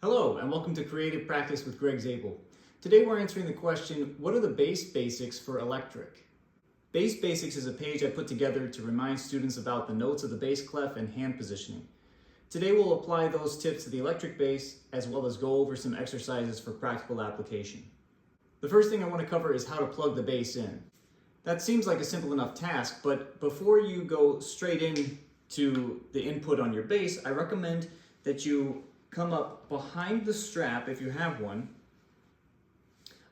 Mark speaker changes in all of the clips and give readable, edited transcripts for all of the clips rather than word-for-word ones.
Speaker 1: Hello, and welcome to Creative Practice with Greg Zabel. Today we're answering the question, what are the bass basics for electric? Bass Basics is a page I put together to remind students about the notes of the bass clef and hand positioning. Today we'll apply those tips to the electric bass, as well as go over some exercises for practical application. The first thing I want to cover is how to plug the bass in. That seems like a simple enough task, but before you go straight in to the input on your bass, I recommend that you come up behind the strap, if you have one,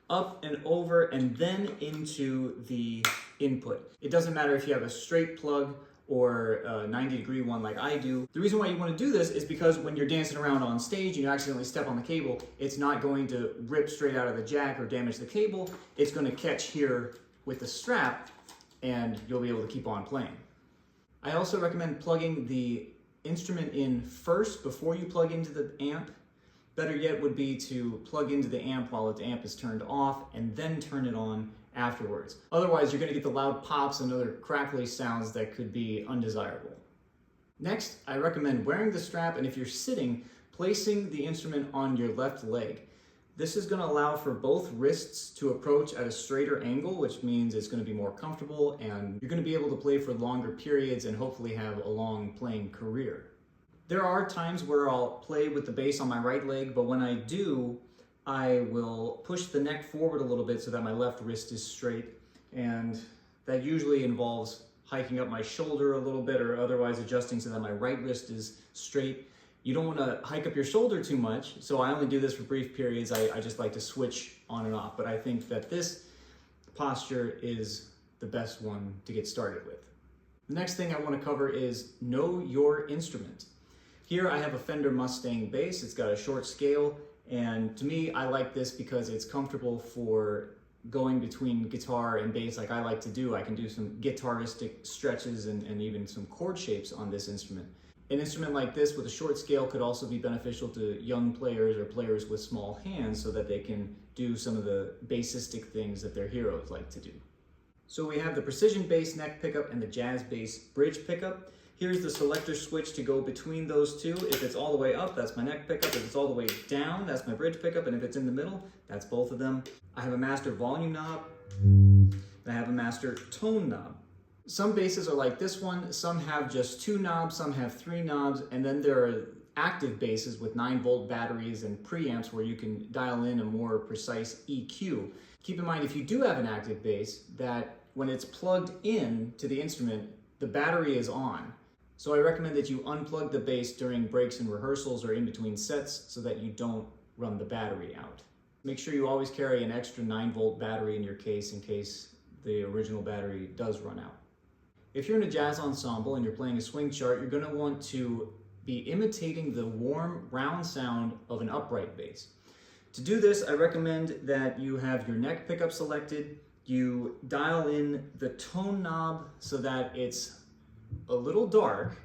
Speaker 1: up and over, and then into the input. It doesn't matter if you have a straight plug or a 90-degree one like I do. The reason why you want to do this is because when you're dancing around on stage and you accidentally step on the cable, it's not going to rip straight out of the jack or damage the cable. It's going to catch here with the strap and you'll be able to keep on playing. I also recommend plugging the instrument in first before you plug into the amp. Better yet would be to plug into the amp while the amp is turned off and then turn it on afterwards. Otherwise, you're going to get the loud pops and other crackly sounds that could be undesirable. Next, I recommend wearing the strap, and if you're sitting, placing the instrument on your left leg. This is going to allow for both wrists to approach at a straighter angle, which means it's going to be more comfortable and you're going to be able to play for longer periods and hopefully have a long playing career. There are times where I'll play with the bass on my right leg, but when I do, I will push the neck forward a little bit so that my left wrist is straight, and that usually involves hiking up my shoulder a little bit or otherwise adjusting so that my right wrist is straight. You don't want to hike up your shoulder too much, so I only do this for brief periods. I just like to switch on and off, but I think that this posture is the best one to get started with. The next thing I want to cover is know your instrument. Here I have a Fender Mustang bass. It's got a short scale, and to me, I like this because it's comfortable for going between guitar and bass like I like to do. I can do some guitaristic stretches and even some chord shapes on this instrument. An instrument like this with a short scale could also be beneficial to young players or players with small hands so that they can do some of the bassistic things that their heroes like to do. So we have the precision bass neck pickup and the jazz bass bridge pickup. Here's the selector switch to go between those two. If it's all the way up, that's my neck pickup. If it's all the way down, that's my bridge pickup. And if it's in the middle, that's both of them. I have a master volume knob, and I have a master tone knob. Some basses are like this one, some have just 2 knobs, some have 3 knobs, and then there are active basses with 9-volt batteries and preamps where you can dial in a more precise EQ. Keep in mind, if you do have an active bass, that when it's plugged in to the instrument, the battery is on. So I recommend that you unplug the bass during breaks in rehearsals or in between sets so that you don't run the battery out. Make sure you always carry an extra 9-volt battery in your case in case the original battery does run out. If you're in a jazz ensemble and you're playing a swing chart, you're going to want to be imitating the warm, round sound of an upright bass. To do this, I recommend that you have your neck pickup selected, you dial in the tone knob so that it's a little dark,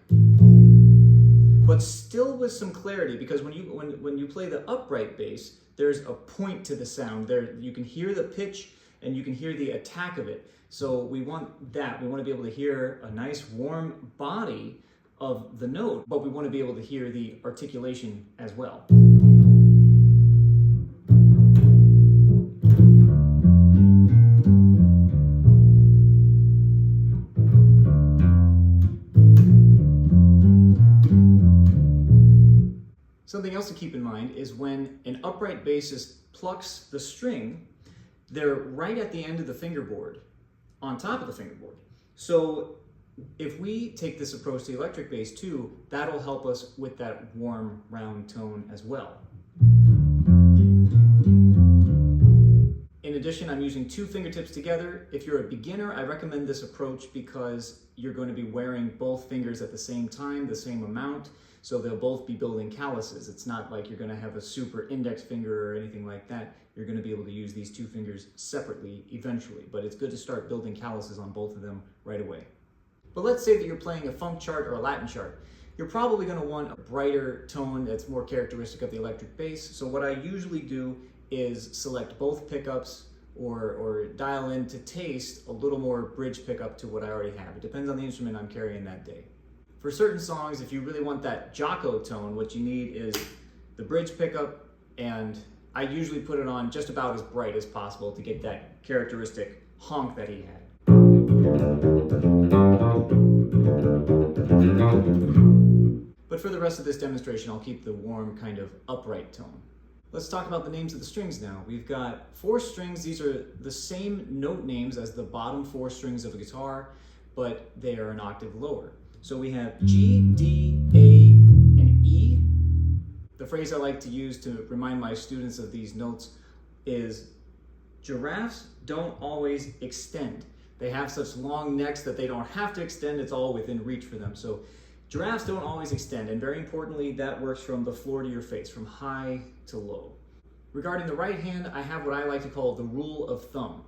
Speaker 1: but still with some clarity, because when you play the upright bass, there's a point to the sound. There you can hear the pitch and you can hear the attack of it. So we want that. We want to be able to hear a nice warm body of the note, but we want to be able to hear the articulation as well. Something else to keep in mind is when an upright bassist plucks the string, they're right at the end of the fingerboard, on top of the fingerboard. So if we take this approach to the electric bass too, that'll help us with that warm, round tone as well. In addition, I'm using 2 fingertips together. If you're a beginner, I recommend this approach because you're going to be wearing both fingers at the same time, the same amount, so they'll both be building calluses. It's not like you're going to have a super index finger or anything like that. You're going to be able to use these 2 fingers separately eventually, but it's good to start building calluses on both of them right away. But let's say that you're playing a funk chart or a Latin chart. You're probably going to want a brighter tone that's more characteristic of the electric bass. So what I usually do is select both pickups or dial in to taste a little more bridge pickup to what I already have. It depends on the instrument I'm carrying that day. For certain songs, if you really want that Jocko tone, what you need is the bridge pickup, and I usually put it on just about as bright as possible to get that characteristic honk that he had. But for the rest of this demonstration, I'll keep the warm, kind of upright tone. Let's talk about the names of the strings now. We've got 4 strings. These are the same note names as the bottom 4 strings of a guitar, but they are an octave lower. So we have G, D, A, and E. The phrase I like to use to remind my students of these notes is, giraffes don't always extend. They have such long necks that they don't have to extend, it's all within reach for them. So giraffes don't always extend, and very importantly, that works from the floor to your face, from high to low. Regarding the right hand, I have what I like to call the rule of thumb.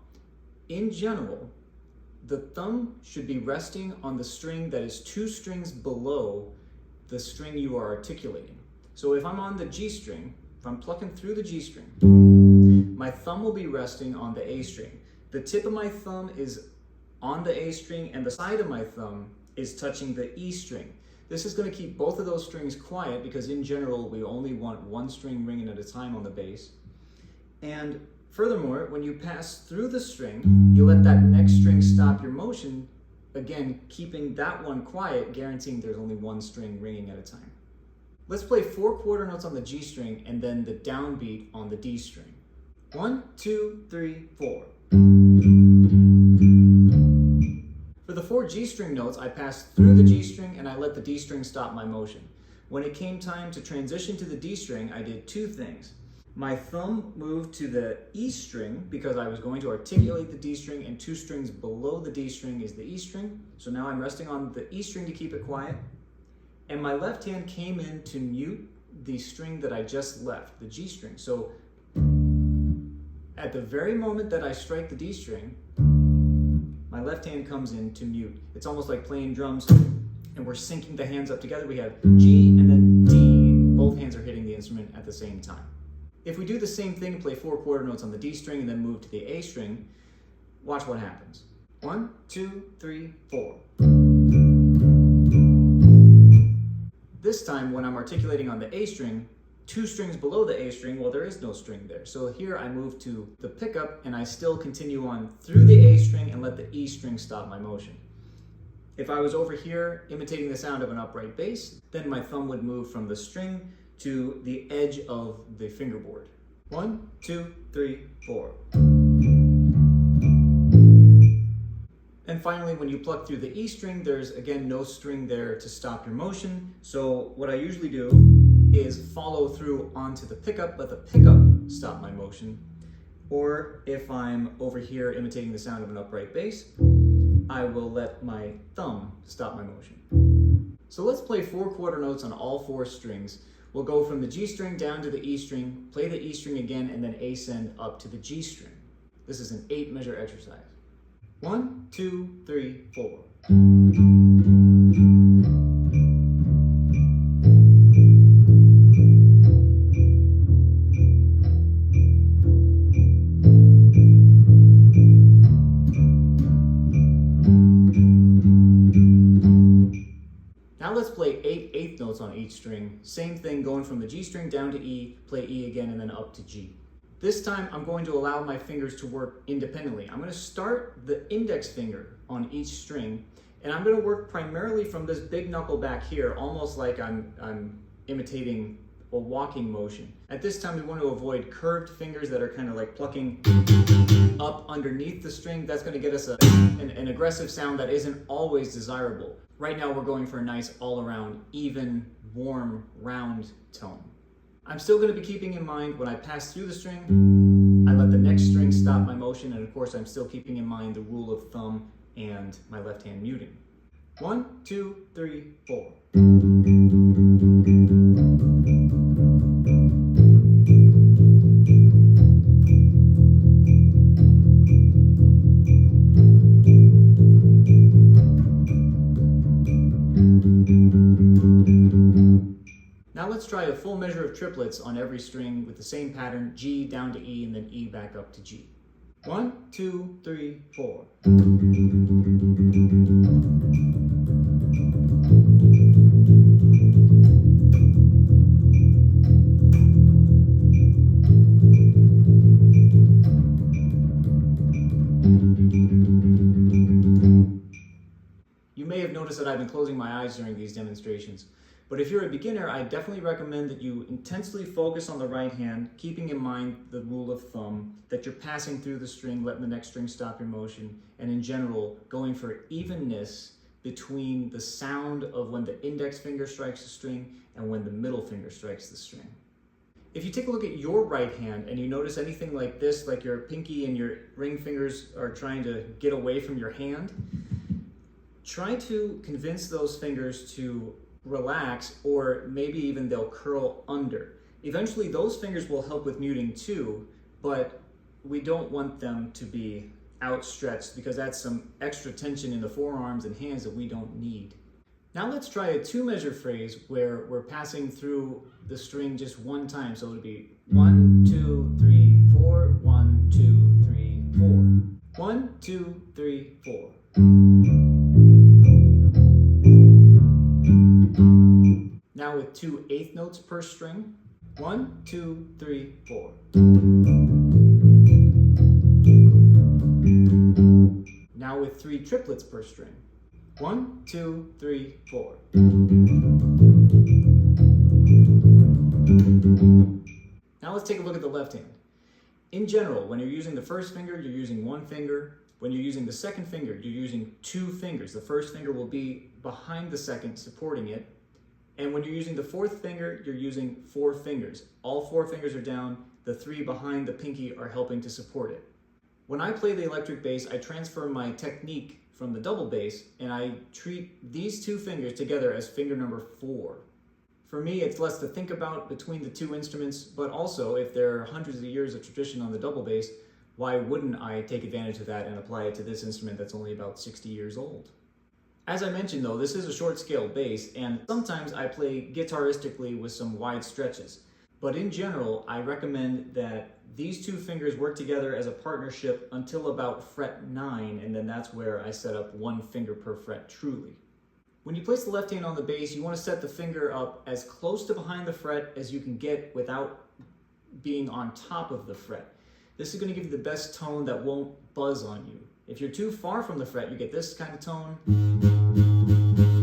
Speaker 1: In general, the thumb should be resting on the string that is 2 strings below the string you are articulating. So if I'm on the G string, if I'm plucking through the G string, my thumb will be resting on the A string. The tip of my thumb is on the A string, and the side of my thumb is touching the E string. This is going to keep both of those strings quiet, because in general, we only want 1 string ringing at a time on the bass. And furthermore, when you pass through the string, you let that next string stop your motion, again, keeping that one quiet, guaranteeing there's only 1 string ringing at a time. Let's play 4 quarter notes on the G string and then the downbeat on the D string. 1, 2, 3, 4. For the 4 G string notes, I passed through the G string and I let the D string stop my motion. When it came time to transition to the D string, I did 2 things. My thumb moved to the E string because I was going to articulate the D string, and 2 strings below the D string is the E string. So now I'm resting on the E string to keep it quiet. And my left hand came in to mute the string that I just left, the G string. So at the very moment that I strike the D string, my left hand comes in to mute. It's almost like playing drums, and we're syncing the hands up together. We have G and then D. Both hands are hitting the instrument at the same time. If we do the same thing, play 4 quarter notes on the D string and then move to the A string, watch what happens. 1, 2, 3, 4. This time, when I'm articulating on the A string, 2 strings below the A string, well, there is no string there. So here I move to the pickup, and I still continue on through the A string and let the E string stop my motion. If I was over here imitating the sound of an upright bass, then my thumb would move from the string to the edge of the fingerboard. 1, 2, 3, 4. And finally, when you pluck through the E string, there's again no string there to stop your motion. So what I usually do is follow through onto the pickup, let the pickup stop my motion. Or if I'm over here imitating the sound of an upright bass, I will let my thumb stop my motion. So let's play 4 quarter notes on all 4 strings. We'll go from the G string down to the E string, play the E string again, and then ascend up to the G string. This is an 8 measure exercise. 1, 2, 3, 4. Now let's play 8 eighth notes on each string. Same thing, going from the G string down to E, play E again, and then up to G. This time I'm going to allow my fingers to work independently. I'm going to start the index finger on each string, and I'm going to work primarily from this big knuckle back here, almost like I'm imitating a walking motion. At this time we want to avoid curved fingers that are kind of like plucking up underneath the string. That's going to get us an aggressive sound that isn't always desirable. Right now we're going for a nice all-around, even, warm, round tone. I'm still going to be keeping in mind when I pass through the string, I let the next string stop my motion, and of course I'm still keeping in mind the rule of thumb and my left hand muting. 1, 2, 3, 4. Now let's try a full measure of triplets on every string with the same pattern, G down to E and then E back up to G. 1, 2, 3, 4. notice that I've been closing my eyes during these demonstrations. But if you're a beginner, I definitely recommend that you intensely focus on the right hand, keeping in mind the rule of thumb, that you're passing through the string, letting the next string stop your motion, and in general, going for evenness between the sound of when the index finger strikes the string and when the middle finger strikes the string. If you take a look at your right hand and you notice anything like this, like your pinky and your ring fingers are trying to get away from your hand, try to convince those fingers to relax, or maybe even they'll curl under. Eventually those fingers will help with muting too, but we don't want them to be outstretched because that's some extra tension in the forearms and hands that we don't need. Now let's try a 2-measure phrase where we're passing through the string just one time. So it'll be 1, 2, 3, 4, 1, 2, 3, 4. 1, 2, 3, 4. Now with 2 eighth notes per string. 1, 2, 3, 4. Now with 3 triplets per string. 1, 2, 3, 4. Now let's take a look at the left hand. In general, when you're using the first finger, you're using 1 finger. When you're using the second finger, you're using 2 fingers. The first finger will be behind the second, supporting it. And when you're using the fourth finger, you're using 4 fingers. All 4 fingers are down. The 3 behind the pinky are helping to support it. When I play the electric bass, I transfer my technique from the double bass, and I treat these 2 fingers together as finger number 4. For me, it's less to think about between the 2 instruments, but also if there are hundreds of years of tradition on the double bass, why wouldn't I take advantage of that and apply it to this instrument that's only about 60 years old? As I mentioned though, this is a short scale bass, and sometimes I play guitaristically with some wide stretches. But in general, I recommend that these 2 fingers work together as a partnership until about fret 9, and then that's where I set up 1 finger per fret truly. When you place the left hand on the bass, you want to set the finger up as close to behind the fret as you can get without being on top of the fret. This is going to give you the best tone that won't buzz on you. If you're too far from the fret, you get this kind of tone.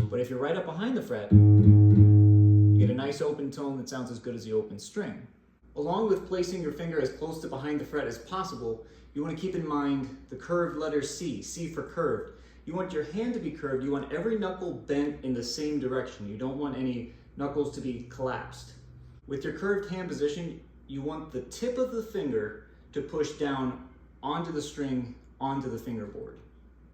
Speaker 1: But if you're right up behind the fret, you get a nice open tone that sounds as good as the open string. Along with placing your finger as close to behind the fret as possible, you want to keep in mind the curved letter C, C for curved. You want your hand to be curved. You want every knuckle bent in the same direction. You don't want any knuckles to be collapsed. With your curved hand position, you want the tip of the finger to push down onto the string, onto the fingerboard.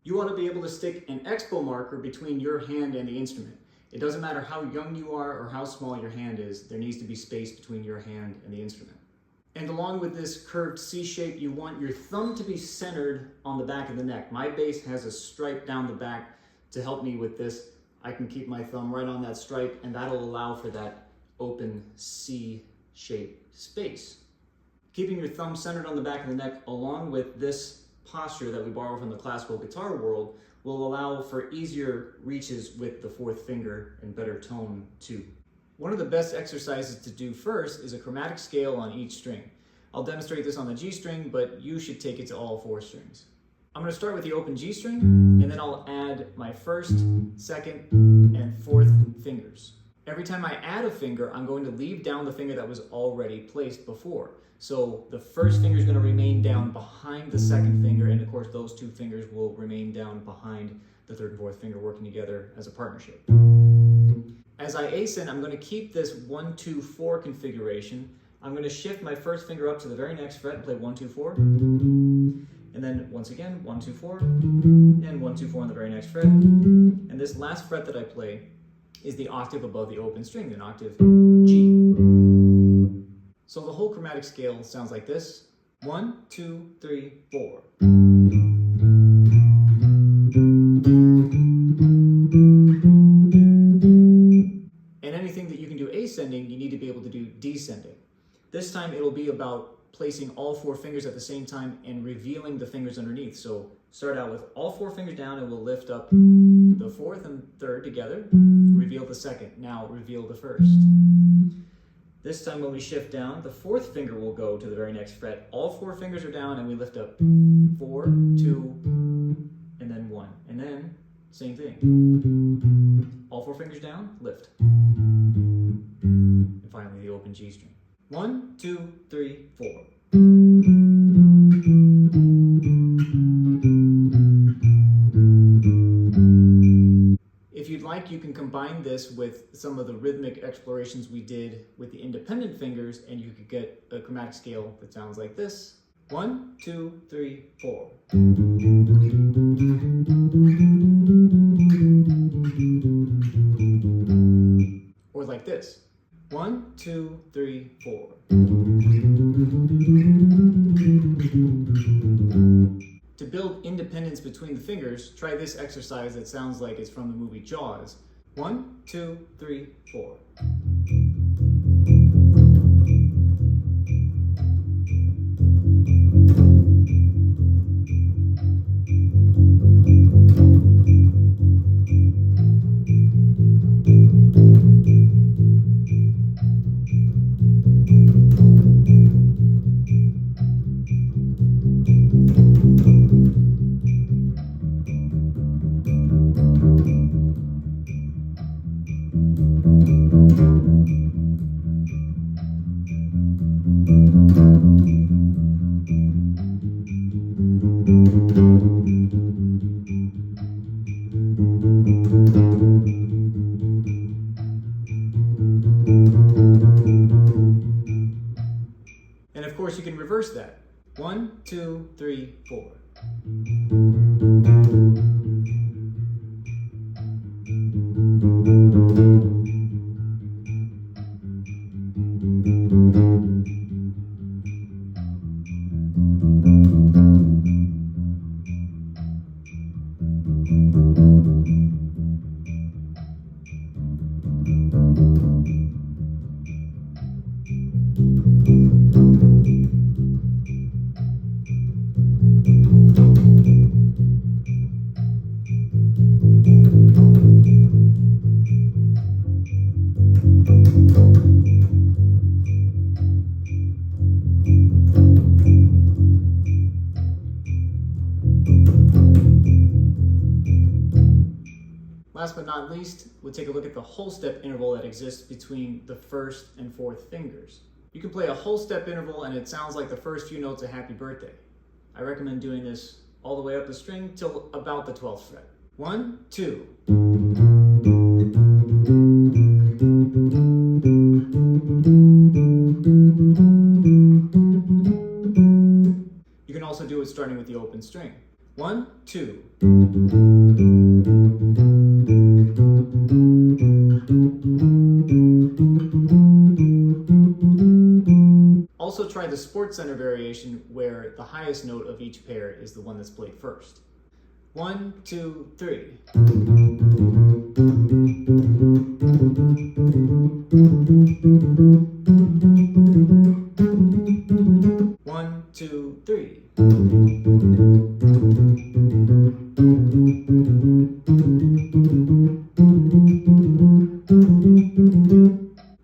Speaker 1: You want to be able to stick an expo marker between your hand and the instrument. It doesn't matter how young you are or how small your hand is, there needs to be space between your hand and the instrument. And along with this curved C shape, you want your thumb to be centered on the back of the neck. My bass has a stripe down the back to help me with this. I can keep my thumb right on that stripe, and that'll allow for that open C-shaped space. Keeping your thumb centered on the back of the neck along with this posture that we borrow from the classical guitar world will allow for easier reaches with the 4th finger and better tone too. One of the best exercises to do first is a chromatic scale on each string. I'll demonstrate this on the G string, but you should take it to all 4 strings. I'm going to start with the open G string, and then I'll add my 1st, 2nd, and 4th fingers. Every time I add a finger, I'm going to leave down the finger that was already placed before. So the 1st finger is going to remain down behind the 2nd finger, and of course those 2 fingers will remain down behind the 3rd and 4th finger, working together as a partnership. As I ascend, I'm going to keep this 1, 2, 4 configuration. I'm going to shift my 1st finger up to the very next fret and play 1, 2, 4. And then once again, 1, 2, 4, and 1, 2, 4 on the very next fret. And this last fret that I play is the octave above the open string, an octave G. So the whole chromatic scale sounds like this. 1, 2, 3, 4. And anything that you can do ascending, you need to be able to do descending. This time it'll be about placing all 4 fingers at the same time and revealing the fingers underneath. So start out with all 4 fingers down, and we'll lift up the 4th and 3rd together, reveal the 2nd, now reveal the 1st. This time when we shift down, the 4th finger will go to the very next fret. All 4 fingers are down, and we lift up 4, 2, and then 1. And then same thing. All 4 fingers down, lift. And finally the open G string. 1, 2, 3, 4. If you'd like, you can combine this with some of the rhythmic explorations we did with the independent fingers, and you could get a chromatic scale that sounds like this. 1, 2, 3, 4. Or like this. 1, 2, 3, 4. To build independence between the fingers, try this exercise that sounds like it's from the movie Jaws. 1, 2, 3, 4. And of course, you can reverse that. 1, 2, 3, 4. Last but not least, we'll take a look at the whole step interval that exists between the first and fourth fingers. You can play a whole step interval and it sounds like the first few notes of Happy Birthday. I recommend doing this all the way up the string till about the 12th fret. 1, 2. You can also do it starting with the open string. 1, 2. Also try the Sports Center variation where the highest note of each pair is the one that's played first. 1, 2, 3. 1, 2, 3.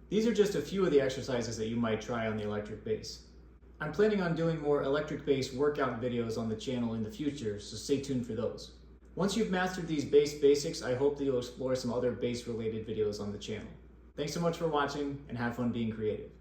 Speaker 1: These are just a few of the exercises that you might try on the electric bass. I'm planning on doing more electric bass workout videos on the channel in the future, so stay tuned for those. Once you've mastered these bass basics, I hope that you'll explore some other bass related videos on the channel. Thanks so much for watching and have fun being creative.